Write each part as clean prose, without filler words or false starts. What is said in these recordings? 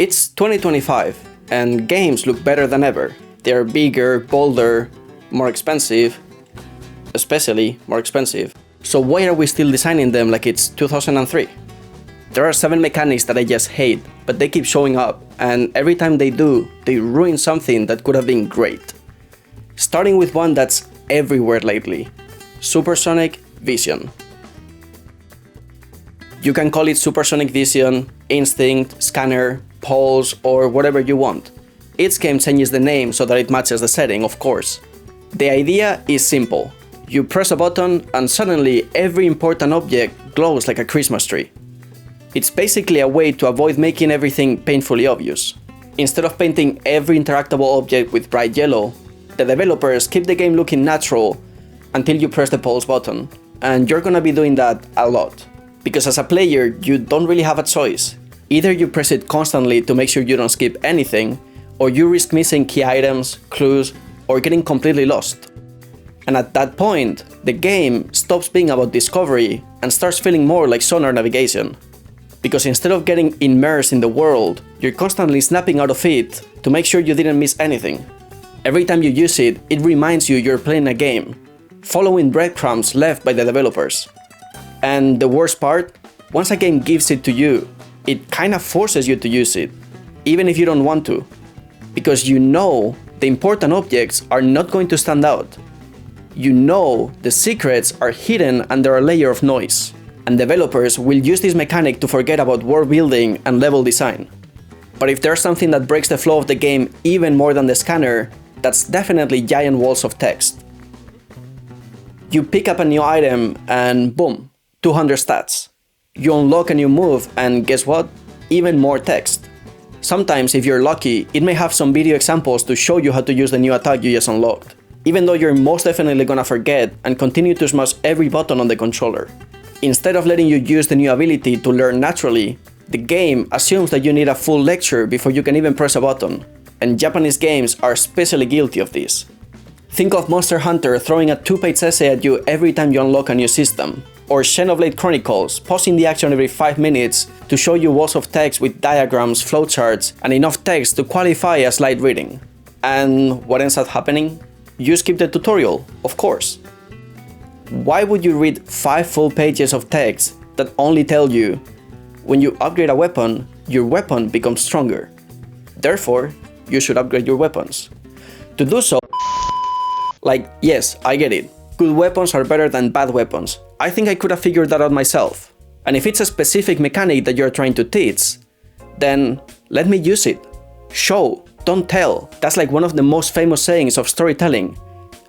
It's 2025, and games look better than ever. They're bigger, bolder, more expensive, especially more expensive. So why are we still designing them like it's 2003? There are 7 mechanics that I just hate, but they keep showing up, and every time they do, they ruin something that could have been great. Starting with one that's everywhere lately: Supersonic Vision. You can call it Supersonic Vision, Instinct, Scanner, Pulse, or whatever you want. Each game changes the name so that it matches the setting, of course. The idea is simple. You press a button and suddenly every important object glows like a Christmas tree. It's basically a way to avoid making everything painfully obvious. Instead of painting every interactable object with bright yellow, the developers keep the game looking natural until you press the pulse button, and you're gonna be doing that a lot. Because as a player, you don't really have a choice. Either you press it constantly to make sure you don't skip anything, or you risk missing key items, clues, or getting completely lost. And at that point, the game stops being about discovery and starts feeling more like sonar navigation. Because instead of getting immersed in the world, you're constantly snapping out of it to make sure you didn't miss anything. Every time you use it, it reminds you you're playing a game, following breadcrumbs left by the developers. And the worst part, once a game gives it to you, it kinda forces you to use it, even if you don't want to. Because you know the important objects are not going to stand out. You know the secrets are hidden under a layer of noise. And developers will use this mechanic to forget about world building and level design. But if there's something that breaks the flow of the game even more than the scanner, that's definitely giant walls of text. You pick up a new item and boom, 200 stats. You unlock a new move and guess what? Even more text. Sometimes if you're lucky, it may have some video examples to show you how to use the new attack you just unlocked, even though you're most definitely gonna forget and continue to smash every button on the controller. Instead of letting you use the new ability to learn naturally, the game assumes that you need a full lecture before you can even press a button, and Japanese games are especially guilty of this. Think of Monster Hunter throwing a 2-page essay at you every time you unlock a new system, or Xenoblade Chronicles pausing the action every 5 minutes to show you walls of text with diagrams, flowcharts, and enough text to qualify as light reading. And what ends up happening? You skip the tutorial, of course. Why would you read 5 full pages of text that only tell you, when you upgrade a weapon, your weapon becomes stronger. Therefore, you should upgrade your weapons. To do so, yes, I get it. Good weapons are better than bad weapons. I think I could have figured that out myself. And if it's a specific mechanic that you're trying to teach, then let me use it. Show, don't tell. That's like one of the most famous sayings of storytelling.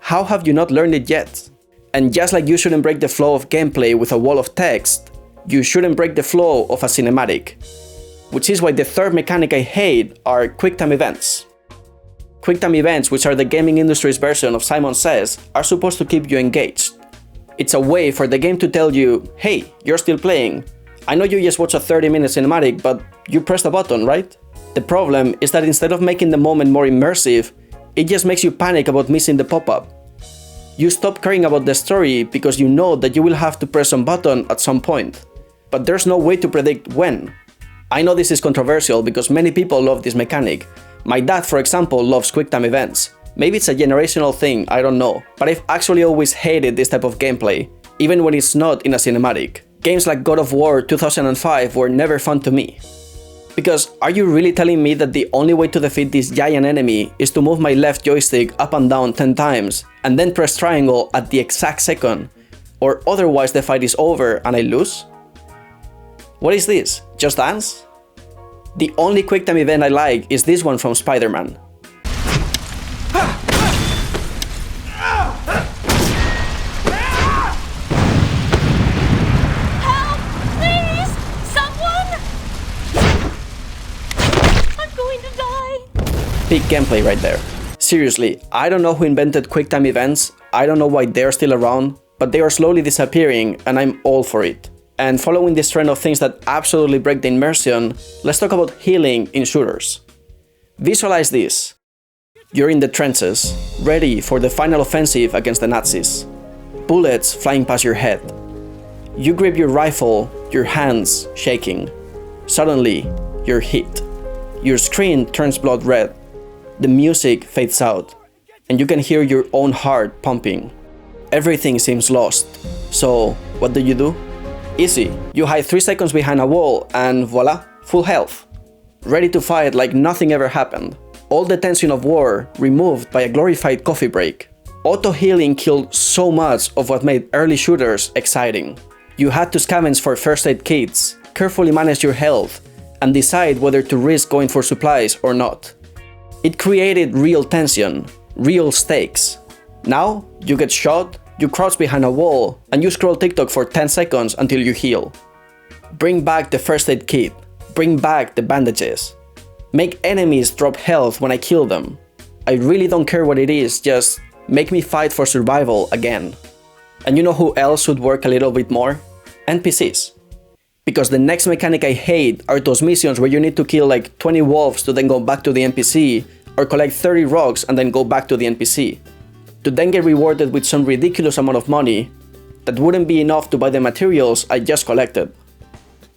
How have you not learned it yet? And just like you shouldn't break the flow of gameplay with a wall of text, you shouldn't break the flow of a cinematic. Which is why the third mechanic I hate are QuickTime events. QuickTime events, which are the gaming industry's version of Simon Says, are supposed to keep you engaged. It's a way for the game to tell you, hey, you're still playing. I know you just watched a 30-minute cinematic, but you pressed a button, right? The problem is that instead of making the moment more immersive, it just makes you panic about missing the pop-up. You stop caring about the story because you know that you will have to press some button at some point. But there's no way to predict when. I know this is controversial because many people love this mechanic. My dad, for example, loves QuickTime events. Maybe it's a generational thing, I don't know, but I've actually always hated this type of gameplay, even when it's not in a cinematic. Games like God of War 2005 were never fun to me. Because are you really telling me that the only way to defeat this giant enemy is to move my left joystick up and down 10 times, and then press triangle at the exact second, or otherwise the fight is over and I lose? What is this? Just Dance? The only QuickTime event I like is this one from Spider-Man. Peak gameplay right there. Seriously, I don't know who invented QuickTime events, I don't know why they're still around, but they are slowly disappearing and I'm all for it. And following this trend of things that absolutely break the immersion, let's talk about healing in shooters. Visualize this. You're in the trenches, ready for the final offensive against the Nazis. Bullets flying past your head. You grip your rifle, your hands shaking. Suddenly, you're hit. Your screen turns blood red, the music fades out, and you can hear your own heart pumping. Everything seems lost. So, what do? Easy. You hide 3 seconds behind a wall and voila, full health. Ready to fight like nothing ever happened. All the tension of war removed by a glorified coffee break. Auto-healing killed so much of what made early shooters exciting. You had to scavenge for first aid kits, carefully manage your health, and decide whether to risk going for supplies or not. It created real tension, real stakes. Now, you get shot, you crouch behind a wall, and you scroll TikTok for 10 seconds until you heal. Bring back the first aid kit. Bring back the bandages. Make enemies drop health when I kill them. I really don't care what it is, just make me fight for survival again. And you know who else should work a little bit more? NPCs. Because the next mechanic I hate are those missions where you need to kill like 20 wolves to then go back to the NPC, or collect 30 rocks and then go back to the NPC, to then get rewarded with some ridiculous amount of money that wouldn't be enough to buy the materials I just collected.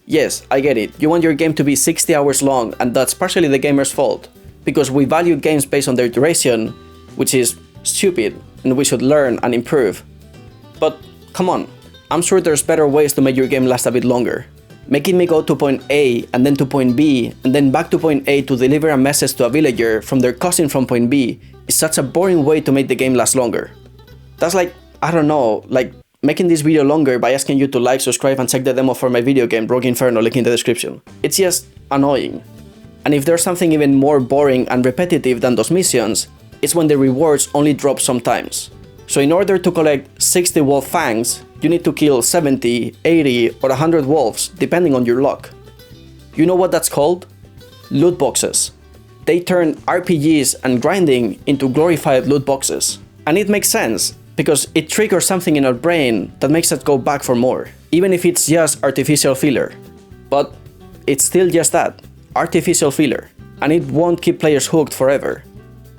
Yes, I get it, you want your game to be 60 hours long, and that's partially the gamer's fault, because we value games based on their duration, which is stupid, and we should learn and improve. But come on, I'm sure there's better ways to make your game last a bit longer. Making me go to point A and then to point B and then back to point A to deliver a message to a villager from their cousin from point B is such a boring way to make the game last longer. That's like, I don't know, like making this video longer by asking you to like, subscribe and check the demo for my video game Rogue Inferno, link in the description. It's just annoying. And if there's something even more boring and repetitive than those missions, it's when the rewards only drop sometimes. So in order to collect 60 wolf fangs, you need to kill 70, 80 or 100 wolves depending on your luck. You know what that's called? Loot boxes. They turn RPGs and grinding into glorified loot boxes. And it makes sense, because it triggers something in our brain that makes us go back for more, even if it's just artificial filler. But it's still just that, artificial filler, and it won't keep players hooked forever.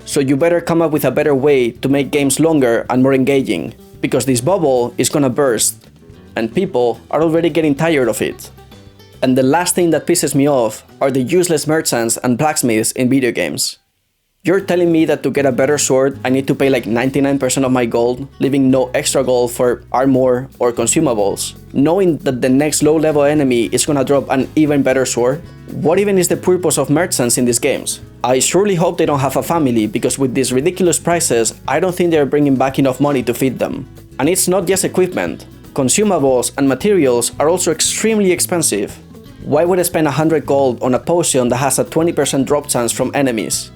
So you better come up with a better way to make games longer and more engaging, because this bubble is gonna burst, and people are already getting tired of it. And the last thing that pisses me off are the useless merchants and blacksmiths in video games. You're telling me that to get a better sword I need to pay like 99% of my gold, leaving no extra gold for armor or consumables, knowing that the next low level enemy is gonna drop an even better sword? What even is the purpose of merchants in these games? I surely hope they don't have a family, because with these ridiculous prices, I don't think they're bringing back enough money to feed them. And it's not just equipment. Consumables and materials are also extremely expensive. Why would I spend 100 gold on a potion that has a 20% drop chance from enemies?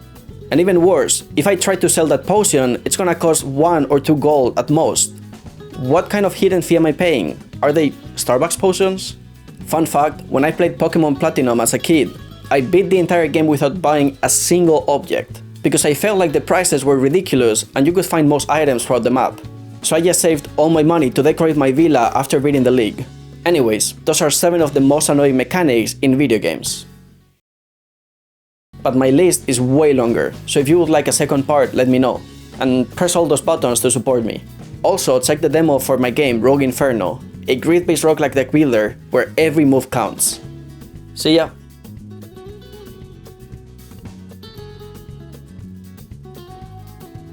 And even worse, if I try to sell that potion, it's gonna cost 1 or 2 gold at most. What kind of hidden fee am I paying? Are they Starbucks potions? Fun fact, when I played Pokemon Platinum as a kid, I beat the entire game without buying a single object, because I felt like the prices were ridiculous and you could find most items throughout the map. So I just saved all my money to decorate my villa after beating the league. Anyways, those are 7 of the most annoying mechanics in video games. But my list is way longer, so if you would like a second part, let me know. And press all those buttons to support me. Also, check the demo for my game Rogue Inferno, a grid-based roguelike deck builder where every move counts. See ya!